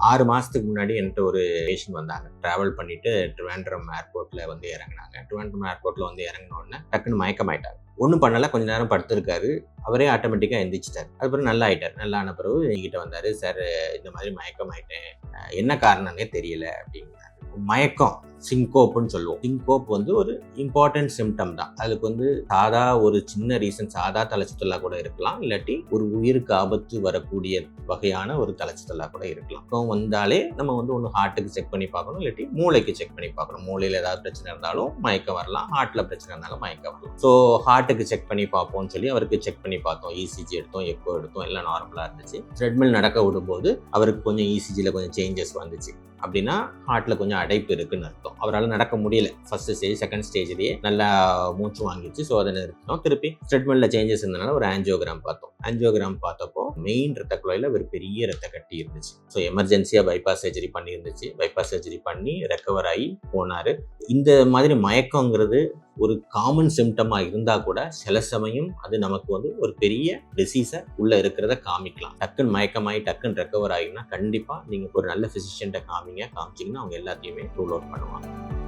6 மாதத்துக்கு முன்னாடி என்கிட்ட ஒரு பேஷண்ட் வந்தாங்க. ட்ராவல் பண்ணிட்டு ட்ரிவாண்ட்ரம் ஏர்போர்ட்டில் வந்து இறங்கினாங்க. ட்ரிவாண்ட்ரம் ஏர்போர்ட்டில் வந்து இறங்கின உடனே டக்குன்னு மயக்கமாயிட்டாங்க. ஒன்றும் பண்ணலை, கொஞ்சம் நேரம் படுத்திருக்காரு. அவரே ஆட்டோமேட்டிக்காக எந்திரிச்சிட்டார். அதுக்கப்புறம் நல்லா ஆயிட்டார். நல்லா ஆன பிறகு என்கிட்ட வந்தார். சார், இந்த மாதிரி மயக்கமாயிட்டேன், என்ன காரணம்னே தெரியல அப்படின்னாரு. மயக்கம் சிங்கோப்புன்னு சொல்லுவோம். சிங்கோப் வந்து ஒரு இம்பார்ட்டன்ட் சிம்டம் தான். அதுக்கு வந்து சாதா ஒரு சின்ன ரீசன், சாதா தலைச்சுத்தலா கூட இருக்கலாம், இல்லாட்டி ஒரு உயிருக்கு ஆபத்து வரக்கூடிய வகையான ஒரு தலைச்சுத்தலா கூட இருக்கலாம். இப்போ வந்தாலே நம்ம வந்து ஒன்று ஹார்ட்டுக்கு செக் பண்ணி பார்க்கணும், இல்லாட்டி மூளைக்கு செக் பண்ணி பார்க்கணும். மூளையில் ஏதாவது பிரச்சனை இருந்தாலும் மயக்கம் வரலாம், ஹார்ட்டில் பிரச்சனை இருந்தாலும் மயக்கம் வரலாம். ஸோ ஹார்ட்டுக்கு செக் பண்ணி பார்ப்போம்னு சொல்லி அவருக்கு செக் பண்ணி பார்த்தோம். இசிஜி எடுத்தோம், எக்கோ எடுத்தோம், எல்லாம் நார்மலாக இருந்துச்சு. ட்ரெட்மில் நடக்க விடும்போது அவருக்கு கொஞ்சம் இசிஜியில் கொஞ்சம் சேஞ்சஸ் வந்துச்சு. அப்படின்னா ஹார்ட்டில் கொஞ்சம் அடைப்பு இருக்குன்னு அர்த்தம். அவரால் நடக்க முடியல. ஃபர்ஸ்ட் ஸ்டேஜ், செகண்ட் ஸ்டேஜ்லேயே நல்லா மூச்சு வாங்கிச்சு. ஸோ அதை நிறுத்தினோம். திருப்பி ட்ரெட்மில்ல சேஞ்சஸ் இருந்தனால ஒரு ஆஞ்சியோகிராம் பார்த்தோம். ஆஞ்சியோகிராம் பார்த்தப்போ மெயின் ரத்த குழாயில் ஒரு பெரிய ரத்த கட்டி இருந்துச்சு. ஸோ எமர்ஜென்சியாக பைபாஸ் சர்ஜரி பண்ணியிருந்துச்சு. பைபாஸ் சர்ஜரி பண்ணி ரெக்கவர் ஆகி போனார். இந்த மாதிரி மயக்கங்கிறது ஒரு காமன் சிம்டமாக இருந்தால் கூட சில சமயம் அது நமக்கு வந்து ஒரு பெரிய டிசீஸை உள்ளே இருக்கிறத காமிக்கலாம். டக்குன்னு மயக்கமாகி டக்குன்னு ரெக்கவர் ஆகினா கண்டிப்பாக நீங்கள் ஒரு நல்ல ஃபிசிஷியன்ட்ட காமிச்சிங்கன்னா அவங்க எல்லாத்தையுமே ரூல் அவுட் பண்ணுவாங்க.